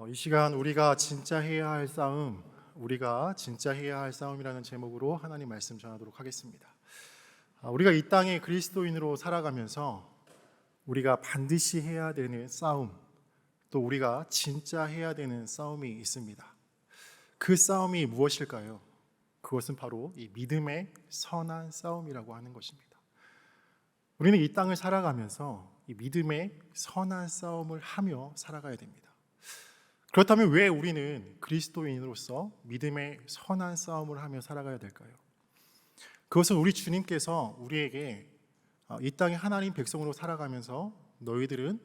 이 시간 우리가 진짜 해야 할 싸움이라는 제목으로 하나님 말씀 전하도록 하겠습니다. 우리가 이 땅에 그리스도인으로 살아가면서 우리가 반드시 해야 되는 싸움, 또 우리가 진짜 해야 되는 싸움이 있습니다. 그 싸움이 무엇일까요? 그것은 바로 이 믿음의 선한 싸움이라고 하는 것입니다. 우리는 이 땅을 살아가면서 이 믿음의 선한 싸움을 하며 살아가야 됩니다. 그렇다면 왜 우리는 그리스도인으로서 믿음의 선한 싸움을 하며 살아가야 될까요? 그것은 우리 주님께서 우리에게 이 땅에 하나님 백성으로 살아가면서 너희들은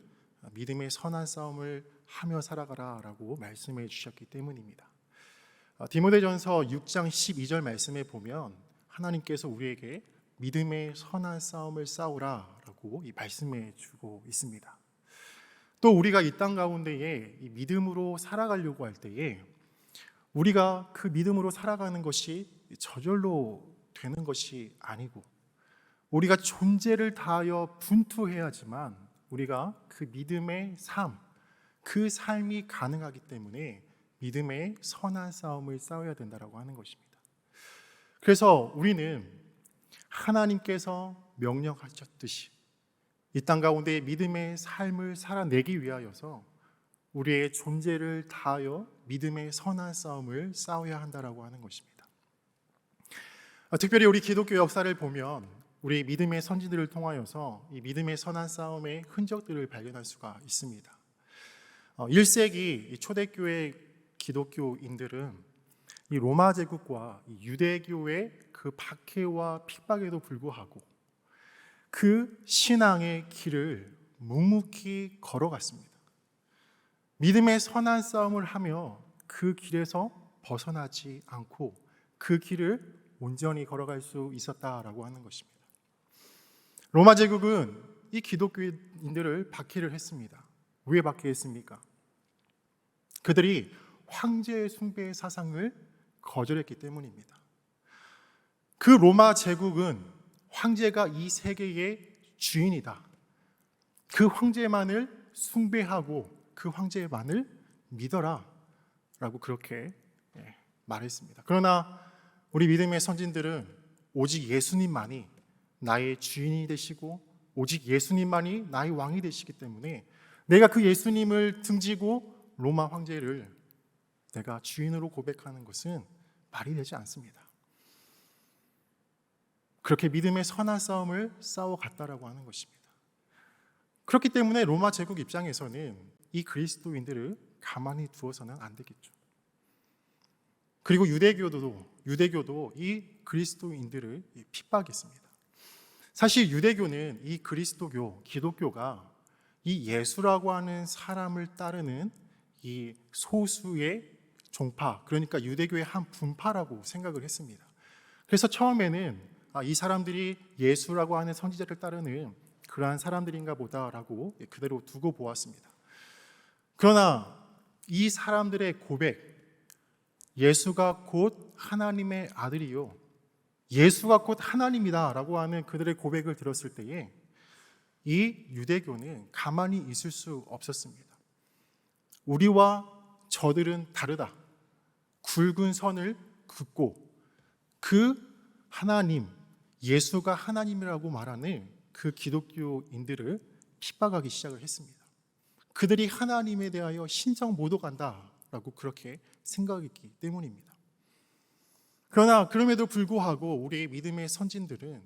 믿음의 선한 싸움을 하며 살아가라 라고 말씀해 주셨기 때문입니다. 디모데전서 6장 12절 말씀에 보면 하나님께서 우리에게 믿음의 선한 싸움을 싸우라 라고 말씀해 주고 있습니다. 또 우리가 이 땅 가운데에 이 믿음으로 살아가려고 할 때에 우리가 그 믿음으로 살아가는 것이 저절로 되는 것이 아니고 우리가 존재를 다하여 분투해야지만 우리가 그 믿음의 삶, 그 삶이 가능하기 때문에 믿음의 선한 싸움을 싸워야 된다고 하는 것입니다. 그래서 우리는 하나님께서 명령하셨듯이 이 땅 가운데 믿음의 삶을 살아내기 위하여서 우리의 존재를 다하여 믿음의 선한 싸움을 싸워야 한다고 하는 것입니다. 특별히 우리 기독교 역사를 보면 우리 믿음의 선지들을 통하여서 이 믿음의 선한 싸움의 흔적들을 발견할 수가 있습니다. 1세기 초대교회 기독교인들은 이 로마 제국과 유대교의 그 박해와 핍박에도 불구하고 그 신앙의 길을 묵묵히 걸어갔습니다. 믿음의 선한 싸움을 하며 그 길에서 벗어나지 않고 그 길을 온전히 걸어갈 수 있었다라고 하는 것입니다. 로마 제국은 이 기독교인들을 박해를 했습니다. 왜 박해했습니까? 그들이 황제 숭배 사상을 거절했기 때문입니다. 그 로마 제국은 황제가 이 세계의 주인이다. 그 황제만을 숭배하고 그 황제만을 믿어라 라고 그렇게 말했습니다. 그러나 우리 믿음의 선진들은 오직 예수님만이 나의 주인이 되시고 오직 예수님만이 나의 왕이 되시기 때문에 내가 그 예수님을 등지고 로마 황제를 내가 주인으로 고백하는 것은 말이 되지 않습니다. 그렇게 믿음의 선한 싸움을 싸워갔다라고 하는 것입니다. 그렇기 때문에 로마 제국 입장에서는 이 그리스도인들을 가만히 두어서는 안 되겠죠. 그리고 유대교도 이 그리스도인들을 핍박했습니다. 사실 유대교는 이 그리스도교, 기독교가 이 예수라고 하는 사람을 따르는 이 소수의 종파, 그러니까 유대교의 한 분파라고 생각을 했습니다. 그래서 처음에는 이 사람들이 예수라고 하는 선지자를 따르는 그러한 사람들인가 보다라고 그대로 두고 보았습니다. 그러나 이 사람들의 고백, 예수가 곧 하나님의 아들이요, 예수가 곧 하나님이다 라고 하는 그들의 고백을 들었을 때에 이 유대교는 가만히 있을 수 없었습니다. 우리와 저들은 다르다. 굵은 선을 긋고 그 하나님, 예수가 하나님이라고 말하는 그 기독교인들을 핍박하기 시작을 했습니다. 그들이 하나님에 대하여 신성 모독한다라고 그렇게 생각했기 때문입니다. 그러나 그럼에도 불구하고 우리의 믿음의 선진들은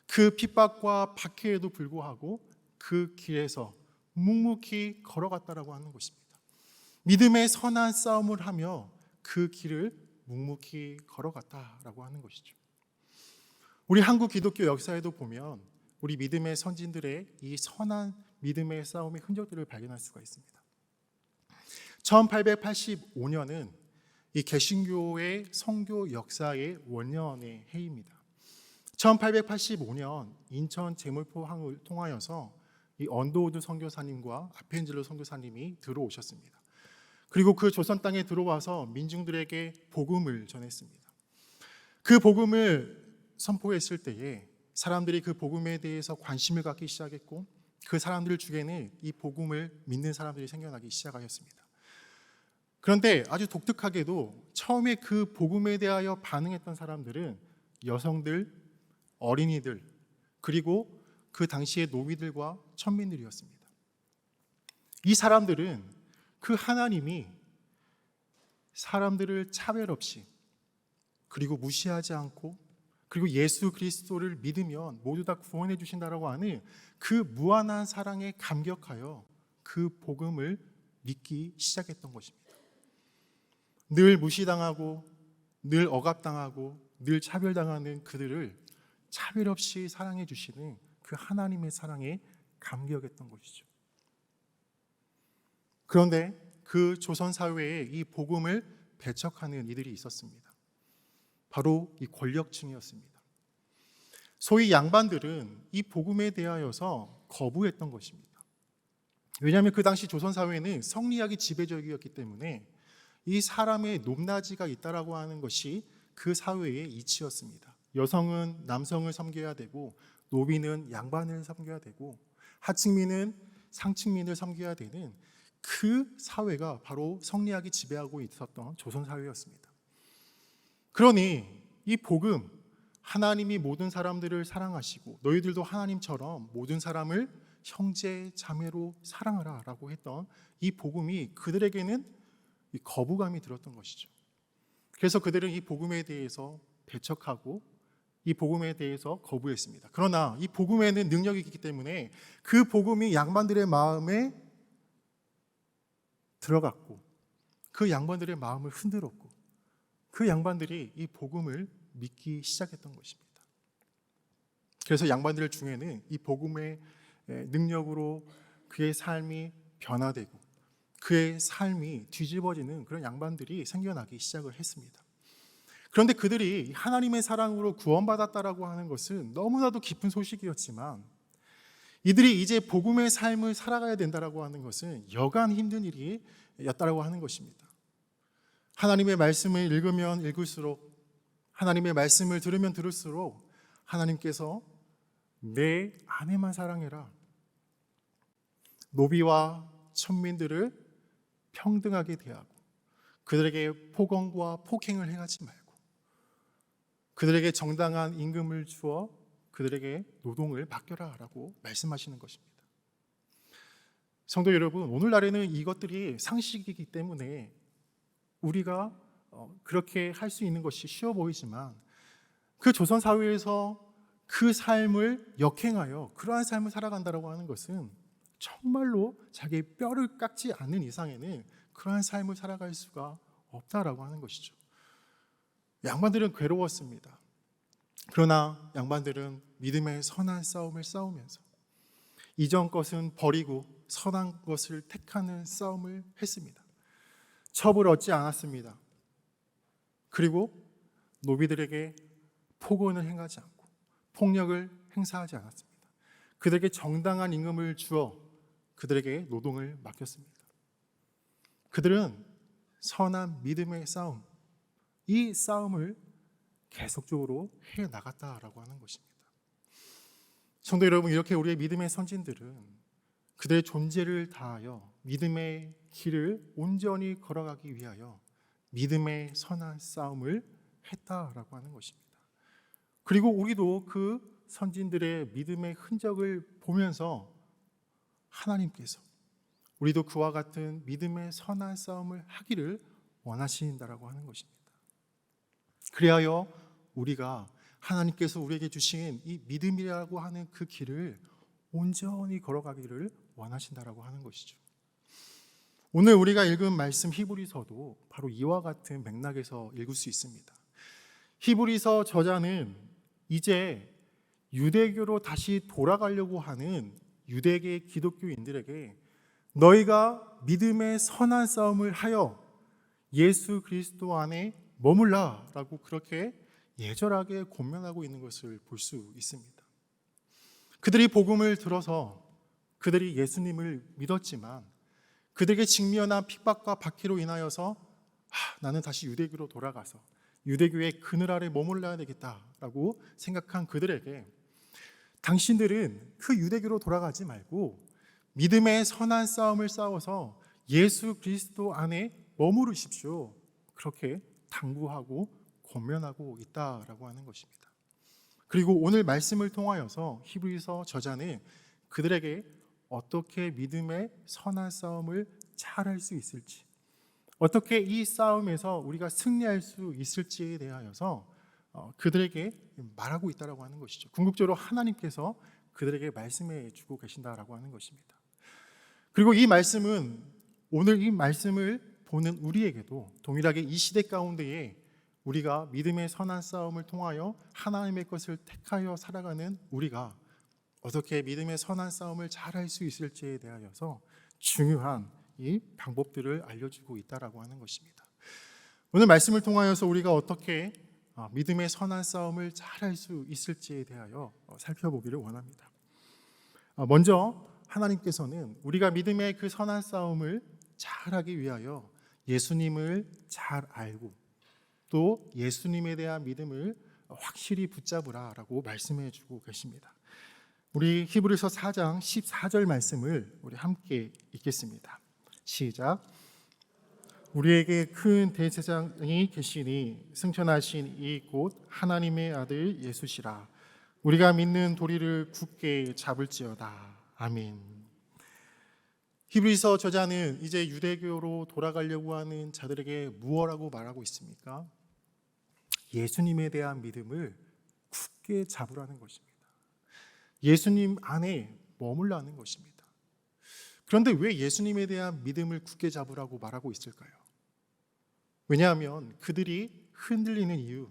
그 핍박과 박해에도 불구하고 그 길에서 묵묵히 걸어갔다라고 하는 것입니다. 믿음의 선한 싸움을 하며 그 길을 묵묵히 걸어갔다라고 하는 것이죠. 우리 한국 기독교 역사에도 보면 우리 믿음의 선진들의 이 선한 믿음의 싸움의 흔적들을 발견할 수가 있습니다. 1885년은 이 개신교의 선교 역사의 원년의 해입니다. 1885년 인천 제물포항을 통하여서 이 언더우드 선교사님과 아펜젤로 선교사님이 들어오셨습니다. 그리고 그 조선 땅에 들어와서 민중들에게 복음을 전했습니다. 그 복음을 선포했을 때에 사람들이 그 복음에 대해서 관심을 갖기 시작했고 그 사람들 중에는 이 복음을 믿는 사람들이 생겨나기 시작하였습니다. 그런데 아주 독특하게도 처음에 그 복음에 대하여 반응했던 사람들은 여성들, 어린이들, 그리고 그 당시의 노비들과 천민들이었습니다. 이 사람들은 그 하나님이 사람들을 차별 없이 그리고 무시하지 않고 그리고 예수 그리스도를 믿으면 모두 다 구원해 주신다라고 하는 그 무한한 사랑에 감격하여 그 복음을 믿기 시작했던 것입니다. 늘 무시당하고 늘 억압당하고 늘 차별당하는 그들을 차별 없이 사랑해 주시는 그 하나님의 사랑에 감격했던 것이죠. 그런데 그 조선 사회에 이 복음을 배척하는 이들이 있었습니다. 바로 이 권력층이었습니다. 소위 양반들은 이 복음에 대하여서 거부했던 것입니다. 왜냐하면 그 당시 조선 사회는 성리학이 지배적이었기 때문에 이 사람의 높낮이가 있다라고 하는 것이 그 사회의 이치였습니다. 여성은 남성을 섬겨야 되고 노비는 양반을 섬겨야 되고 하층민은 상층민을 섬겨야 되는 그 사회가 바로 성리학이 지배하고 있었던 조선 사회였습니다. 그러니 이 복음, 하나님이 모든 사람들을 사랑하시고 너희들도 하나님처럼 모든 사람을 형제 자매로 사랑하라 라고 했던 이 복음이 그들에게는 이 거부감이 들었던 것이죠. 그래서 그들은 이 복음에 대해서 배척하고 이 복음에 대해서 거부했습니다. 그러나 이 복음에는 능력이 있기 때문에 그 복음이 양반들의 마음에 들어갔고 그 양반들의 마음을 흔들었고 그 양반들이 이 복음을 믿기 시작했던 것입니다. 그래서 양반들 중에는 이 복음의 능력으로 그의 삶이 변화되고 그의 삶이 뒤집어지는 그런 양반들이 생겨나기 시작을 했습니다. 그런데 그들이 하나님의 사랑으로 구원받았다라고 하는 것은 너무나도 깊은 소식이었지만 이들이 이제 복음의 삶을 살아가야 된다라고 하는 것은 여간 힘든 일이었다라고 하는 것입니다. 하나님의 말씀을 읽으면 읽을수록 하나님의 말씀을 들으면 들을수록 하나님께서 내 아내만 사랑해라, 노비와 천민들을 평등하게 대하고 그들에게 폭언과 폭행을 행하지 말고 그들에게 정당한 임금을 주어 그들에게 노동을 맡겨라 라고 말씀하시는 것입니다. 성도 여러분, 오늘날에는 이것들이 상식이기 때문에 우리가 그렇게 할 수 있는 것이 쉬워 보이지만 그 조선 사회에서 그 삶을 역행하여 그러한 삶을 살아간다고 하는 것은 정말로 자기의 뼈를 깎지 않는 이상에는 그러한 삶을 살아갈 수가 없다라고 하는 것이죠. 양반들은 괴로웠습니다. 그러나 양반들은 믿음의 선한 싸움을 싸우면서 이전 것은 버리고 선한 것을 택하는 싸움을 했습니다. 첩을 얻지 않았습니다. 그리고 노비들에게 폭언을 행하지 않고 폭력을 행사하지 않았습니다. 그들에게 정당한 임금을 주어 그들에게 노동을 맡겼습니다. 그들은 선한 믿음의 싸움, 이 싸움을 계속적으로 해나갔다라고 하는 것입니다. 성도 여러분, 이렇게 우리의 믿음의 선진들은 그들의 존재를 다하여 믿음의 길을 온전히 걸어가기 위하여 믿음의 선한 싸움을 했다라고 하는 것입니다. 그리고 우리도 그 선진들의 믿음의 흔적을 보면서 하나님께서 우리도 그와 같은 믿음의 선한 싸움을 하기를 원하신다라고 하는 것입니다. 그리하여 우리가 하나님께서 우리에게 주신 이 믿음이라고 하는 그 길을 온전히 걸어가기를 원하신다라고 하는 것이죠. 오늘 우리가 읽은 말씀 히브리서도 바로 이와 같은 맥락에서 읽을 수 있습니다. 히브리서 저자는 이제 유대교로 다시 돌아가려고 하는 유대계 기독교인들에게 너희가 믿음의 선한 싸움을 하여 예수 그리스도 안에 머물라 라고 그렇게 예절하게 권면하고 있는 것을 볼 수 있습니다. 그들이 복음을 들어서 그들이 예수님을 믿었지만 그들에게 직면한 핍박과 박해로 인하여서 나는 다시 유대교로 돌아가서 유대교의 그늘 아래 머물러야 되겠다라고 생각한 그들에게 당신들은 그 유대교로 돌아가지 말고 믿음의 선한 싸움을 싸워서 예수 그리스도 안에 머무르십시오. 그렇게 당부하고 권면하고 있다라고 하는 것입니다. 그리고 오늘 말씀을 통하여서 히브리서 저자는 그들에게 어떻게 믿음의 선한 싸움을 잘할 수 있을지, 어떻게 이 싸움에서 우리가 승리할 수 있을지에 대하여서 그들에게 말하고 있다라고 하는 것이죠. 궁극적으로 하나님께서 그들에게 말씀해 주고 계신다라고 하는 것입니다. 그리고 이 말씀은 오늘 이 말씀을 보는 우리에게도 동일하게 이 시대 가운데에 우리가 믿음의 선한 싸움을 통하여 하나님의 것을 택하여 살아가는 우리가 어떻게 믿음의 선한 싸움을 잘할 수 있을지에 대하여서 중요한 이 방법들을 알려주고 있다라고 하는 것입니다. 오늘 말씀을 통하여서 우리가 어떻게 믿음의 선한 싸움을 잘할 수 있을지에 대하여 살펴보기를 원합니다. 먼저 하나님께서는 우리가 믿음의 그 선한 싸움을 잘하기 위하여 예수님을 잘 알고 또 예수님에 대한 믿음을 확실히 붙잡으라라고 말씀해 주고 계십니다. 우리 히브리서 4장 14절 말씀을 우리 함께 읽겠습니다. 시작. 우리에게 큰 대제사장이 계시니 승천하신 이 곧 하나님의 아들 예수시라. 우리가 믿는 도리를 굳게 잡을지어다. 아멘. 히브리서 저자는 이제 유대교로 돌아가려고 하는 자들에게 무엇라고 말하고 있습니까? 예수님에 대한 믿음을 굳게 잡으라는 것입니다. 예수님 안에 머물라는 것입니다. 그런데 왜 예수님에 대한 믿음을 굳게 잡으라고 말하고 있을까요? 왜냐하면 그들이 흔들리는 이유,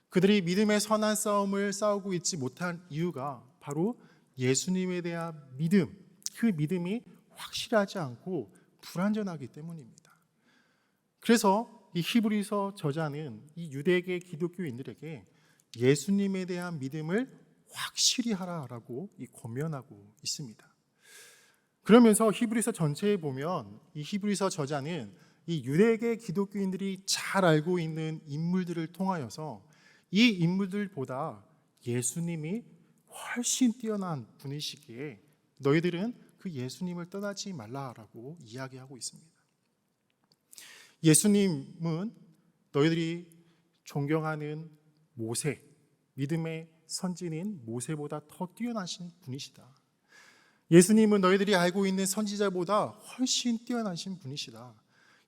그들이 믿음의 선한 싸움을 싸우고 있지 못한 이유가 바로 예수님에 대한 믿음, 그 믿음이 확실하지 않고 불완전하기 때문입니다. 그래서 이 히브리서 저자는 이 유대계 기독교인들에게 예수님에 대한 믿음을 확실히 하라라고 권면하고 있습니다. 그러면서 히브리서 전체에 보면 이 히브리서 저자는 이 유대계 기독교인들이 잘 알고 있는 인물들을 통하여서 이 인물들보다 예수님이 훨씬 뛰어난 분이시기에 너희들은 그 예수님을 떠나지 말라라고 이야기하고 있습니다. 예수님은 너희들이 존경하는 모세, 믿음의 선진인 모세보다 더 뛰어나신 분이시다. 예수님은 너희들이 알고 있는 선지자보다 훨씬 뛰어나신 분이시다.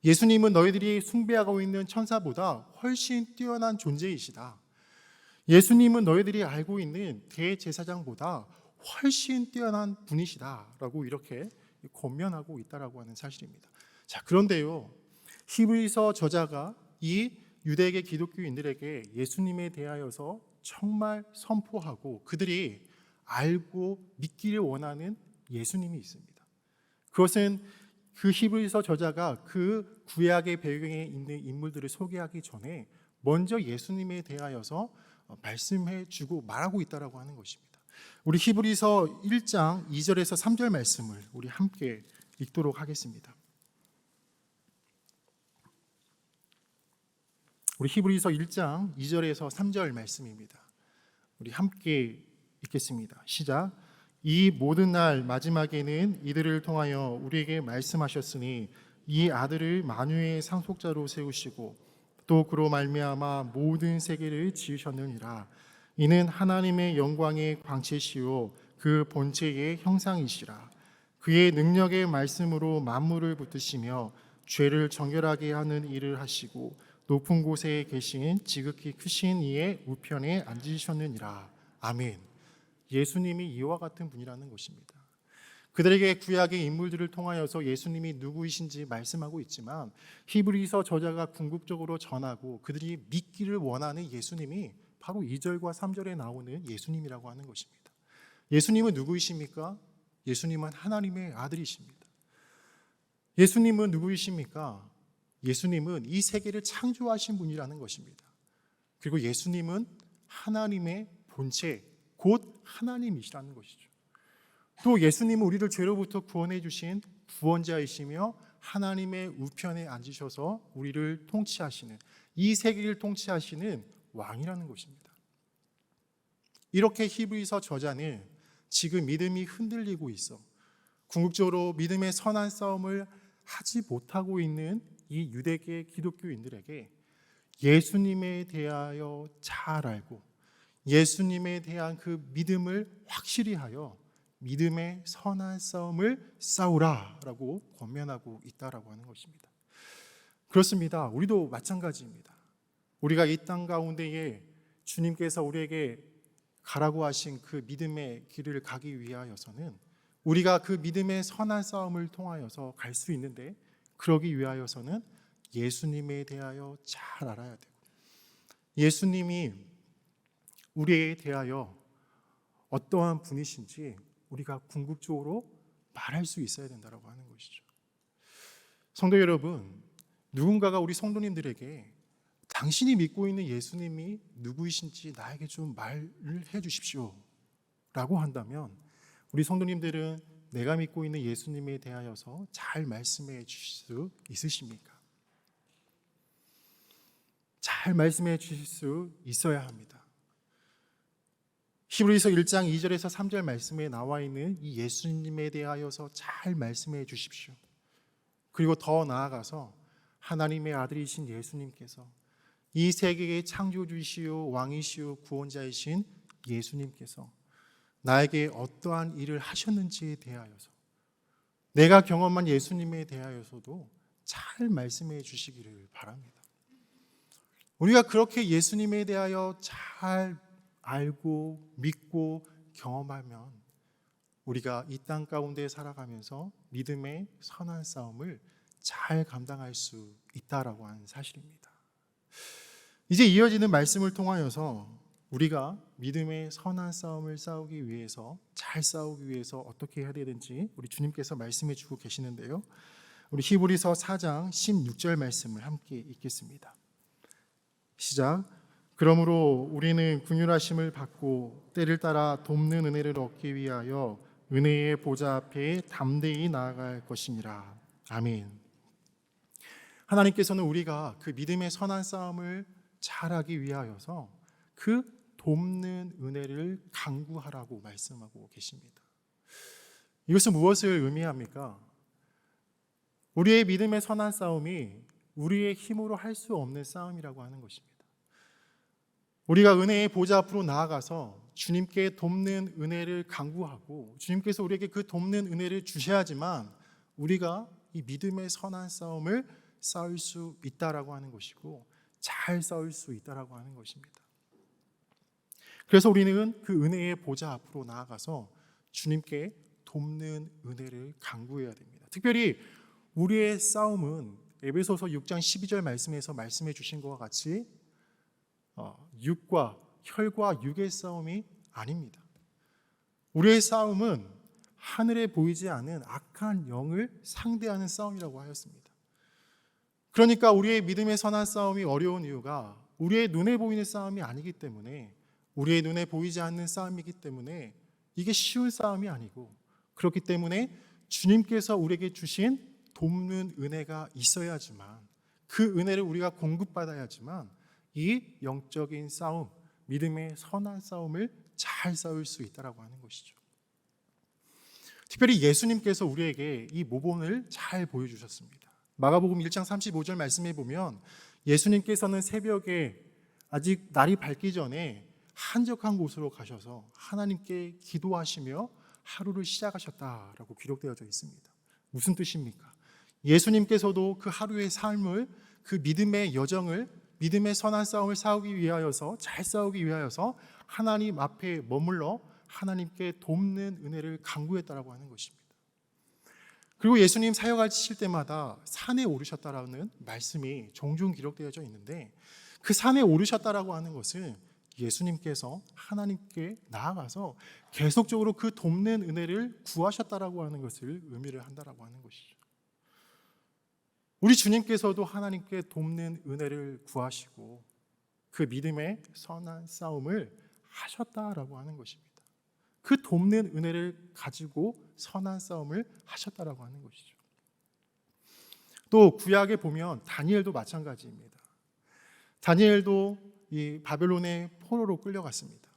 예수님은 너희들이 숭배하고 있는 천사보다 훨씬 뛰어난 존재이시다. 예수님은 너희들이 알고 있는 대제사장보다 훨씬 뛰어난 분이시다라고 이렇게 권면하고 있다라고 하는 사실입니다. 자, 그런데요, 히브리서 저자가 이 유대계 기독교인들에게 예수님에 대하여서 정말 선포하고 그들이 알고 믿기를 원하는 예수님이 있습니다. 그것은 그 히브리서 저자가 그 구약의 배경에 있는 인물들을 소개하기 전에 먼저 예수님에 대하여서 말씀해 주고 말하고 있다라고 하는 것입니다. 우리 히브리서 1장 2절에서 3절 말씀을 우리 함께 읽도록 하겠습니다. 우리 히브리서 1장 2절에서 3절 말씀입니다. 우리 함께 읽겠습니다. 시작. 이 모든 날 마지막에는 이들을 통하여 우리에게 말씀하셨으니 이 아들을 만유의 상속자로 세우시고 또 그로 말미암아 모든 세계를 지으셨느니라. 이는 하나님의 영광의 광채시요 그 본체의 형상이시라. 그의 능력의 말씀으로 만물을 붙드시며 죄를 정결하게 하는 일을 하시고 높은 곳에 계신 지극히 크신 이의 우편에 앉으셨느니라. 아멘. 예수님이 이와 같은 분이라는 것입니다. 그들에게 구약의 인물들을 통하여서 예수님이 누구이신지 말씀하고 있지만 히브리서 저자가 궁극적으로 전하고 그들이 믿기를 원하는 예수님이 바로 2절과 3절에 나오는 예수님이라고 하는 것입니다. 예수님은 누구이십니까? 예수님은 하나님의 아들이십니다. 예수님은 누구이십니까? 예수님은 이 세계를 창조하신 분이라는 것입니다. 그리고 예수님은 하나님의 본체, 곧 하나님이시라는 것이죠. 또 예수님은 우리를 죄로부터 구원해 주신 구원자이시며 하나님의 우편에 앉으셔서 우리를 통치하시는, 이 세계를 통치하시는 왕이라는 것입니다. 이렇게 히브리서 저자는 지금 믿음이 흔들리고 있어 궁극적으로 믿음의 선한 싸움을 하지 못하고 있는 이 유대계 기독교인들에게 예수님에 대하여 잘 알고 예수님에 대한 그 믿음을 확실히 하여 믿음의 선한 싸움을 싸우라라고 권면하고 있다라고 하는 것입니다. 그렇습니다. 우리도 마찬가지입니다. 우리가 이 땅 가운데에 주님께서 우리에게 가라고 하신 그 믿음의 길을 가기 위하여서는 우리가 그 믿음의 선한 싸움을 통하여서 갈 수 있는데, 그러기 위하여서는 예수님에 대하여 잘 알아야 되고 예수님이 우리에 대하여 어떠한 분이신지 우리가 궁극적으로 말할 수 있어야 된다고 하는 것이죠. 성도 여러분, 누군가가 우리 성도님들에게 당신이 믿고 있는 예수님이 누구이신지 나에게 좀 말을 해 주십시오 라고 한다면, 우리 성도님들은 내가 믿고 있는 예수님에 대하여서 잘 말씀해 주실 수 있으십니까? 잘 말씀해 주실 수 있어야 합니다. 히브리서 1장 2절에서 3절 말씀에 나와 있는 이 예수님에 대하여서 잘 말씀해 주십시오. 그리고 더 나아가서 하나님의 아들이신 예수님께서 이 세계의 창조주시오 왕이시오 구원자이신 예수님께서 나에게 어떠한 일을 하셨는지에 대하여서, 내가 경험한 예수님에 대하여서도 잘 말씀해 주시기를 바랍니다. 우리가 그렇게 예수님에 대하여 잘 알고 믿고 경험하면 우리가 이 땅 가운데 살아가면서 믿음의 선한 싸움을 잘 감당할 수 있다라고 하는 사실입니다. 이제 이어지는 말씀을 통하여서 우리가 믿음의 선한 싸움을 싸우기 위해서, 잘 싸우기 위해서 어떻게 해야 되는지 우리 주님께서 말씀해 주고 계시는데요. 우리 히브리서 4장 16절 말씀을 함께 읽겠습니다. 시작. 그러므로 우리는 긍휼하심을 받고 때를 따라 돕는 은혜를 얻기 위하여 은혜의 보좌 앞에 담대히 나아갈 것이니라. 아멘. 하나님께서는 우리가 그 믿음의 선한 싸움을 잘하기 위하여서 그 돕는 은혜를 간구하라고 말씀하고 계십니다. 이것은 무엇을 의미합니까? 우리의 믿음의 선한 싸움이 우리의 힘으로 할 수 없는 싸움이라고 하는 것입니다. 우리가 은혜의 보좌 앞으로 나아가서 주님께 돕는 은혜를 간구하고 주님께서 우리에게 그 돕는 은혜를 주셔야지만 우리가 이 믿음의 선한 싸움을 싸울 수 있다라고 하는 것이고 잘 싸울 수 있다라고 하는 것입니다. 그래서 우리는 그 은혜의 보좌 앞으로 나아가서 주님께 돕는 은혜를 간구해야 됩니다. 특별히 우리의 싸움은 에베소서 6장 12절 말씀에서 말씀해 주신 것과 같이 육과 혈과 육의 싸움이 아닙니다. 우리의 싸움은 하늘에 보이지 않는 악한 영을 상대하는 싸움이라고 하였습니다. 그러니까 우리의 믿음의 선한 싸움이 어려운 이유가 우리의 눈에 보이는 싸움이 아니기 때문에, 우리의 눈에 보이지 않는 싸움이기 때문에 이게 쉬운 싸움이 아니고, 그렇기 때문에 주님께서 우리에게 주신 돕는 은혜가 있어야지만, 그 은혜를 우리가 공급받아야지만 이 영적인 싸움, 믿음의 선한 싸움을 잘 싸울 수 있다라고 하는 것이죠. 특별히 예수님께서 우리에게 이 모범을 잘 보여주셨습니다. 마가복음 1장 35절 말씀에 보면 예수님께서는 새벽에 아직 날이 밝기 전에 한적한 곳으로 가셔서 하나님께 기도하시며 하루를 시작하셨다라고 기록되어져 있습니다. 무슨 뜻입니까? 예수님께서도 그 하루의 삶을, 그 믿음의 여정을, 믿음의 선한 싸움을 싸우기 위하여서, 잘 싸우기 위하여서 하나님 앞에 머물러 하나님께 돕는 은혜를 간구했다라고 하는 것입니다. 그리고 예수님 사역하실 때마다 산에 오르셨다라는 말씀이 종종 기록되어져 있는데, 그 산에 오르셨다라고 하는 것은 예수님께서 하나님께 나아가서 계속적으로 그 돕는 은혜를 구하셨다라고 하는 것을 의미를 한다라고 하는 것이죠. 우리 주님께서도 하나님께 돕는 은혜를 구하시고 그 믿음의 선한 싸움을 하셨다라고 하는 것입니다. 그 돕는 은혜를 가지고 선한 싸움을 하셨다라고 하는 것이죠. 또 구약에 보면 다니엘도 마찬가지입니다. 다니엘도 이 바벨론의 포로로 끌려갔습니다.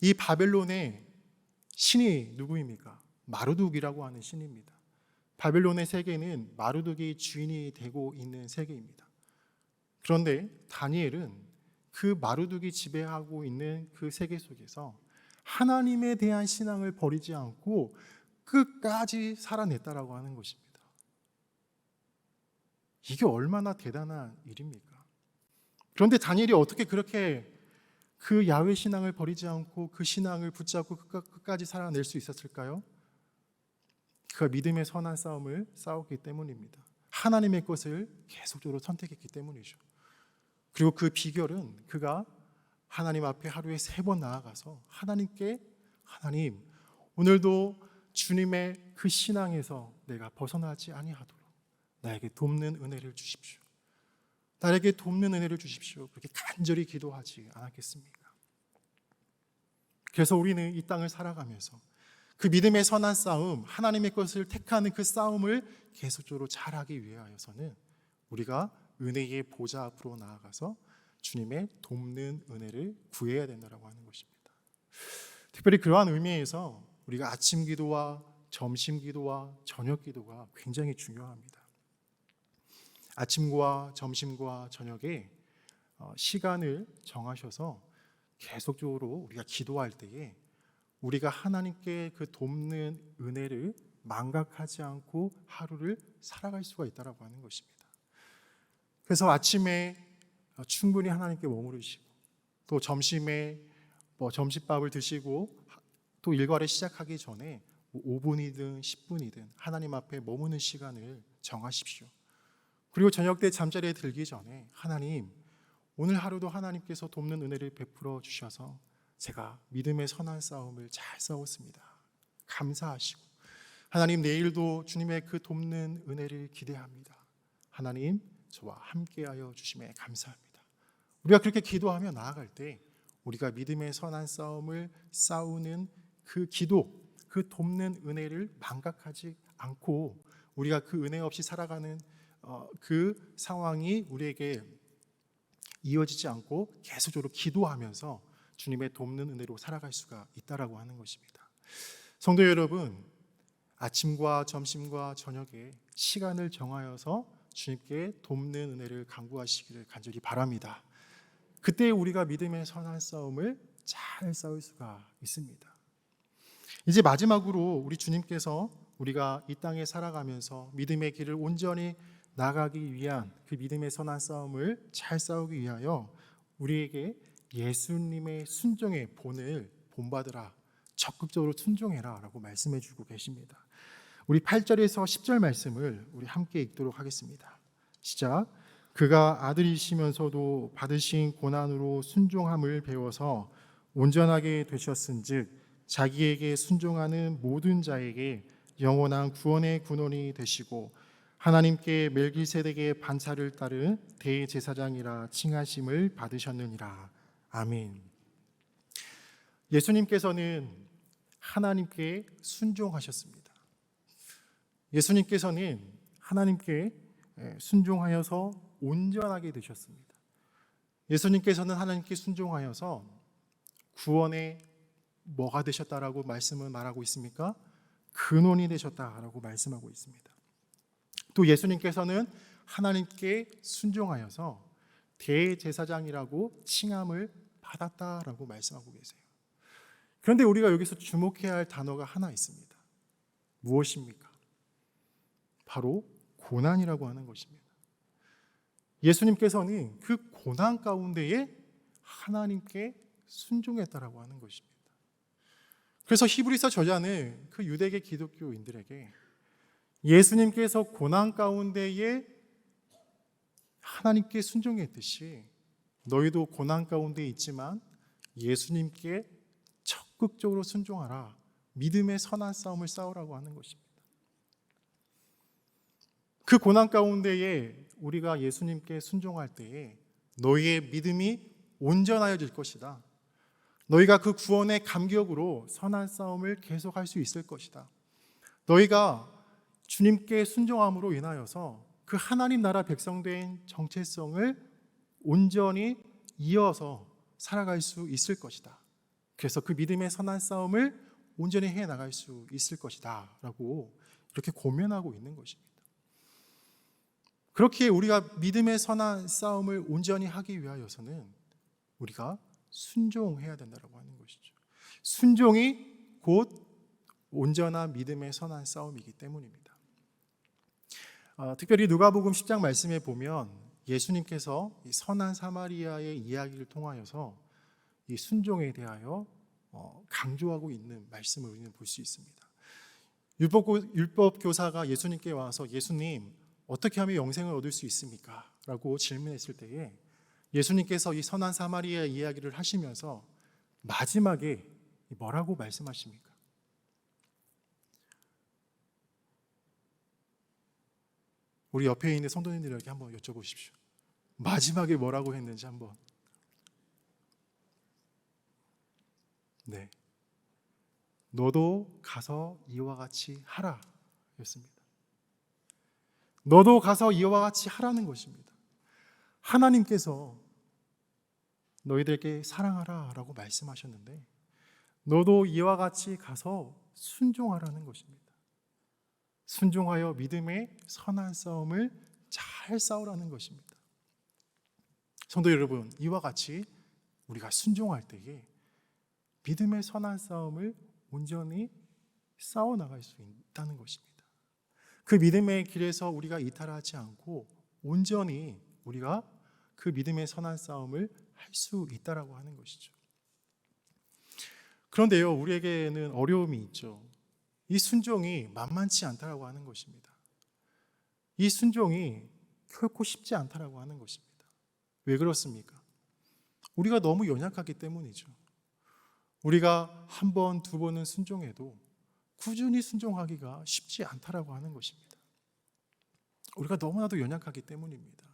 이 바벨론의 신이 누구입니까? 마르둑이라고 하는 신입니다. 바벨론의 세계는 마르둑이 주인이 되고 있는 세계입니다. 그런데 다니엘은 그 마르둑이 지배하고 있는 그 세계 속에서 하나님에 대한 신앙을 버리지 않고 끝까지 살아냈다라고 하는 것입니다. 이게 얼마나 대단한 일입니까? 그런데 다니엘이 어떻게 그렇게 그 야훼 신앙을 버리지 않고 그 신앙을 붙잡고 끝까지 살아낼 수 있었을까요? 그가 믿음의 선한 싸움을 싸웠기 때문입니다. 하나님의 것을 계속적으로 선택했기 때문이죠. 그리고 그 비결은 그가 하나님 앞에 하루에 3번 나아가서 하나님께, 하나님, 오늘도 주님의 그 신앙에서 내가 벗어나지 아니하도록 나에게 돕는 은혜를 주십시오. 나에게 돕는 은혜를 주십시오. 그렇게 간절히 기도하지 않았겠습니까? 그래서 우리는 이 땅을 살아가면서 그 믿음의 선한 싸움, 하나님의 것을 택하는 그 싸움을 계속적으로 잘하기 위하여서는 우리가 은혜의 보좌 앞으로 나아가서 주님의 돕는 은혜를 구해야 된다고 하는 것입니다. 특별히 그러한 의미에서 우리가 아침 기도와 점심 기도와 저녁 기도가 굉장히 중요합니다. 아침과 점심과 저녁에 시간을 정하셔서 계속적으로 우리가 기도할 때에 우리가 하나님께 그 돕는 은혜를 망각하지 않고 하루를 살아갈 수가 있다고 하는 것입니다. 그래서 아침에 충분히 하나님께 머무르시고 또 점심에 점심밥을 드시고 또 일과를 시작하기 전에 5분이든 10분이든 하나님 앞에 머무는 시간을 정하십시오. 그리고 저녁 때 잠자리에 들기 전에 하나님, 오늘 하루도 하나님께서 돕는 은혜를 베풀어 주셔서 제가 믿음의 선한 싸움을 잘 싸웠습니다. 감사하시고 하나님, 내일도 주님의 그 돕는 은혜를 기대합니다. 하나님, 저와 함께하여 주심에 감사합니다. 우리가 그렇게 기도하며 나아갈 때 우리가 믿음의 선한 싸움을 싸우는 그 기도, 그 돕는 은혜를 망각하지 않고 우리가 그 은혜 없이 살아가는 그 상황이 우리에게 이어지지 않고 계속적으로 기도하면서 주님의 돕는 은혜로 살아갈 수가 있다라고 하는 것입니다. 성도 여러분, 아침과 점심과 저녁에 시간을 정하여서 주님께 돕는 은혜를 간구하시기를 간절히 바랍니다. 그때 우리가 믿음의 선한 싸움을 잘 싸울 수가 있습니다. 이제 마지막으로 우리 주님께서 우리가 이 땅에 살아가면서 믿음의 길을 온전히 나가기 위한 그 믿음의 선한 싸움을 잘 싸우기 위하여 우리에게 예수님의 순종의 본을 본받으라, 적극적으로 순종해라 라고 말씀해 주고 계십니다. 우리 8절에서 10절 말씀을 우리 함께 읽도록 하겠습니다. 시작. 그가 아들이시면서도 받으신 고난으로 순종함을 배워서 온전하게 되셨은즉 자기에게 순종하는 모든 자에게 영원한 구원의 근원이 되시고 하나님께 멜기세덱의 반차를 따른 대제사장이라 칭하심을 받으셨느니라. 아멘. 예수님께서는 하나님께 순종하셨습니다. 예수님께서는 하나님께 순종하여서 온전하게 되셨습니다. 예수님께서는 하나님께 순종하여서 구원의 뭐가 되셨다라고 말씀을 말하고 있습니까? 근원이 되셨다라고 말씀하고 있습니다. 또 예수님께서는 하나님께 순종하여서 대제사장이라고 칭함을 받았다라고 말씀하고 계세요. 그런데 우리가 여기서 주목해야 할 단어가 하나 있습니다. 무엇입니까? 바로 고난이라고 하는 것입니다. 예수님께서는 그 고난 가운데에 하나님께 순종했다라고 하는 것입니다. 그래서 히브리서 저자는 그 유대계 기독교인들에게 예수님께서 고난 가운데에 하나님께 순종했듯이 너희도 고난 가운데 있지만 예수님께 적극적으로 순종하라, 믿음의 선한 싸움을 싸우라고 하는 것입니다. 그 고난 가운데에 우리가 예수님께 순종할 때에 너희의 믿음이 온전하여질 것이다. 너희가 그 구원의 감격으로 선한 싸움을 계속할 수 있을 것이다. 너희가 주님께 순종함으로 인하여서 그 하나님 나라 백성된 정체성을 온전히 이어서 살아갈 수 있을 것이다. 그래서 그 믿음의 선한 싸움을 온전히 해나갈 수 있을 것이다 라고 이렇게 고민하고 있는 것입니다. 그렇게 우리가 믿음의 선한 싸움을 온전히 하기 위하여서는 우리가 순종해야 된다고 하는 것이죠. 순종이 곧 온전한 믿음의 선한 싸움이기 때문입니다. 특별히 누가복음 10장 말씀에 보면 예수님께서 이 선한 사마리아의 이야기를 통하여서 이 순종에 대하여 강조하고 있는 말씀을 우리는 볼 수 있습니다. 율법 교사가 예수님께 와서 예수님 어떻게 하면 영생을 얻을 수 있습니까? 라고 질문했을 때에 예수님께서 이 선한 사마리아 이야기를 하시면서 마지막에 뭐라고 말씀하십니까? 우리 옆에 있는 성도님들에게 한번 여쭤보십시오. 마지막에 뭐라고 했는지 한번. 네, 너도 가서 이와 같이 하라 였습니다. 너도 가서 이와 같이 하라는 것입니다. 하나님께서 너희들에게 사랑하라 라고 말씀하셨는데 너도 이와 같이 가서 순종하라는 것입니다. 순종하여 믿음의 선한 싸움을 잘 싸우라는 것입니다. 성도 여러분, 이와 같이 우리가 순종할 때에 믿음의 선한 싸움을 온전히 싸워나갈 수 있다는 것입니다. 그 믿음의 길에서 우리가 이탈하지 않고 온전히 우리가 그 믿음의 선한 싸움을 할 수 있다라고 하는 것이죠. 그런데요, 우리에게는 어려움이 있죠. 이 순종이 만만치 않다라고 하는 것입니다. 이 순종이 결코 쉽지 않다라고 하는 것입니다. 왜 그렇습니까? 우리가 너무 연약하기 때문이죠. 우리가 한 번, 두 번은 순종해도 꾸준히 순종하기가 쉽지 않다라고 하는 것입니다. 우리가 너무나도 연약하기 때문입니다.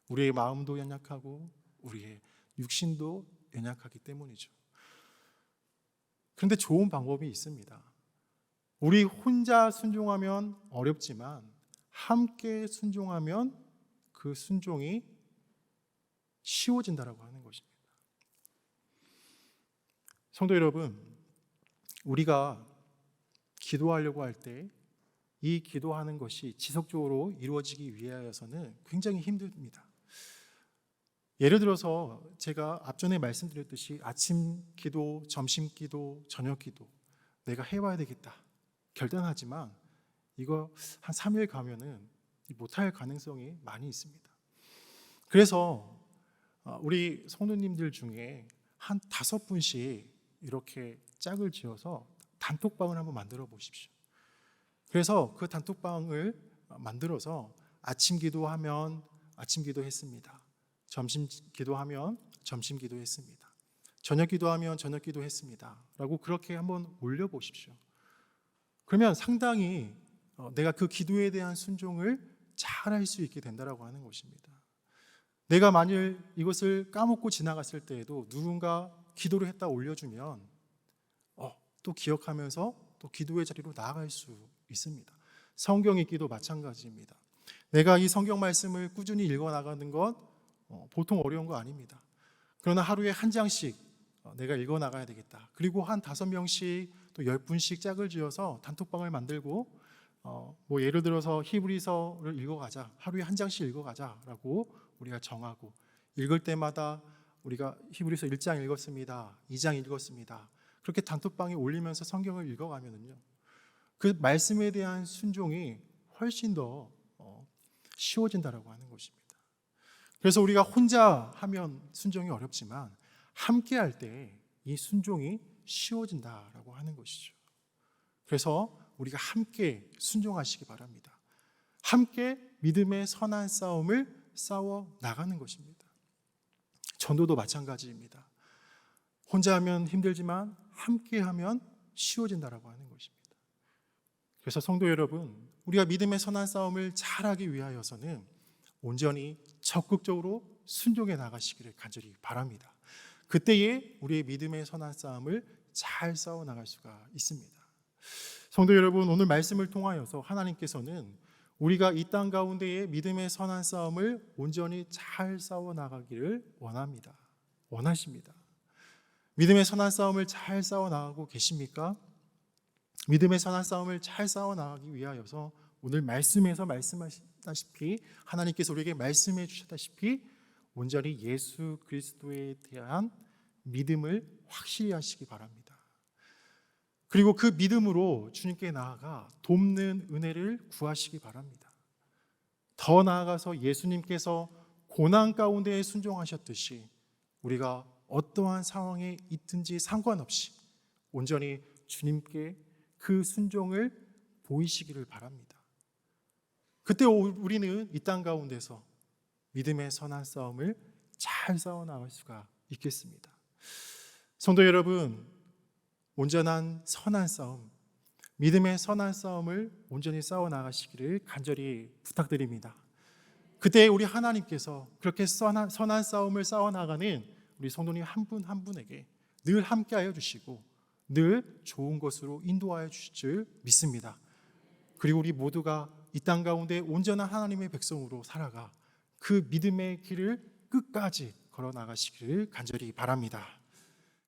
우리의 마음도 연약하고 우리의 육신도 연약하기 때문이죠. 그런데 좋은 방법이 있습니다. 우리 혼자 순종하면 어렵지만 함께 순종하면 그 순종이 쉬워진다라고 하는 것입니다. 성도 여러분, 우리가 기도하려고 할 때 이 기도하는 것이 지속적으로 이루어지기 위하여서는 굉장히 힘듭니다. 예를 들어서 제가 앞전에 말씀드렸듯이 아침 기도, 점심 기도, 저녁 기도 내가 해와야 되겠다 결단하지만 이거 한 3일 가면은 못할 가능성이 많이 있습니다. 그래서 우리 성도님들 중에 한 5분씩 이렇게 짝을 지어서 단톡방을 한번 만들어 보십시오. 그래서 그 단톡방을 만들어서 아침 기도하면 아침 기도했습니다. 점심 기도하면 점심 기도했습니다. 저녁 기도하면 저녁 기도했습니다. 라고 그렇게 한번 올려보십시오. 그러면 상당히 내가 그 기도에 대한 순종을 잘 할 수 있게 된다라고 하는 것입니다. 내가 만일 이것을 까먹고 지나갔을 때에도 누군가 기도를 했다 올려주면 또 기억하면서 또 기도의 자리로 나아갈 수 있습니다. 성경 읽기도 마찬가지입니다. 내가 이 성경 말씀을 꾸준히 읽어나가는 것 보통 어려운 거 아닙니다. 그러나 하루에 한 장씩 내가 읽어나가야 되겠다. 그리고 한 5명씩 또 10분씩 짝을 지어서 단톡방을 만들고 예를 들어서 히브리서를 읽어가자. 하루에 한 장씩 읽어가자라고 우리가 정하고 읽을 때마다 우리가 히브리서 1장 읽었습니다. 2장 읽었습니다. 그렇게 단톡방에 올리면서 성경을 읽어가면은요, 그 말씀에 대한 순종이 훨씬 더 쉬워진다라고 하는 것입니다. 그래서 우리가 혼자 하면 순종이 어렵지만 함께 할 때 이 순종이 쉬워진다라고 하는 것이죠. 그래서 우리가 함께 순종하시기 바랍니다. 함께 믿음의 선한 싸움을 싸워 나가는 것입니다. 전도도 마찬가지입니다. 혼자 하면 힘들지만 함께 하면 쉬워진다라고 하는 것입니다. 그래서 성도 여러분, 우리가 믿음의 선한 싸움을 잘하기 위하여서는 온전히 적극적으로 순종해 나가시기를 간절히 바랍니다. 그때에 우리의 믿음의 선한 싸움을 잘 싸워 나갈 수가 있습니다. 성도 여러분, 오늘 말씀을 통하여서 하나님께서는 우리가 이 땅 가운데에 믿음의 선한 싸움을 온전히 잘 싸워 나가기를 원하십니다. 믿음의 선한 싸움을 잘 싸워 나가고 계십니까? 믿음의 선한 싸움을 잘 싸워 나가기 위하여서 오늘 말씀에서 말씀하셨다시피 하나님께서 우리에게 말씀해 주셨다시피 온전히 예수 그리스도에 대한 믿음을 확실히 하시기 바랍니다. 그리고 그 믿음으로 주님께 나아가 돕는 은혜를 구하시기 바랍니다. 더 나아가서 예수님께서 고난 가운데 순종하셨듯이 우리가 어떠한 상황에 있든지 상관없이 온전히 주님께 그 순종을 보이시기를 바랍니다. 그때 우리는 이 땅 가운데서 믿음의 선한 싸움을 잘 싸워 나갈 수가 있겠습니다. 성도 여러분, 온전한 선한 싸움, 믿음의 선한 싸움을 온전히 싸워 나가시기를 간절히 부탁드립니다. 그때 우리 하나님께서 그렇게 선한 싸움을 싸워 나가는 우리 성도님 한 분 한 분에게 늘 함께하여 주시고 늘 좋은 것으로 인도하여 주실 줄 믿습니다. 그리고 우리 모두가 이 땅 가운데 온전한 하나님의 백성으로 살아가 그 믿음의 길을 끝까지 걸어 나가시기를 간절히 바랍니다.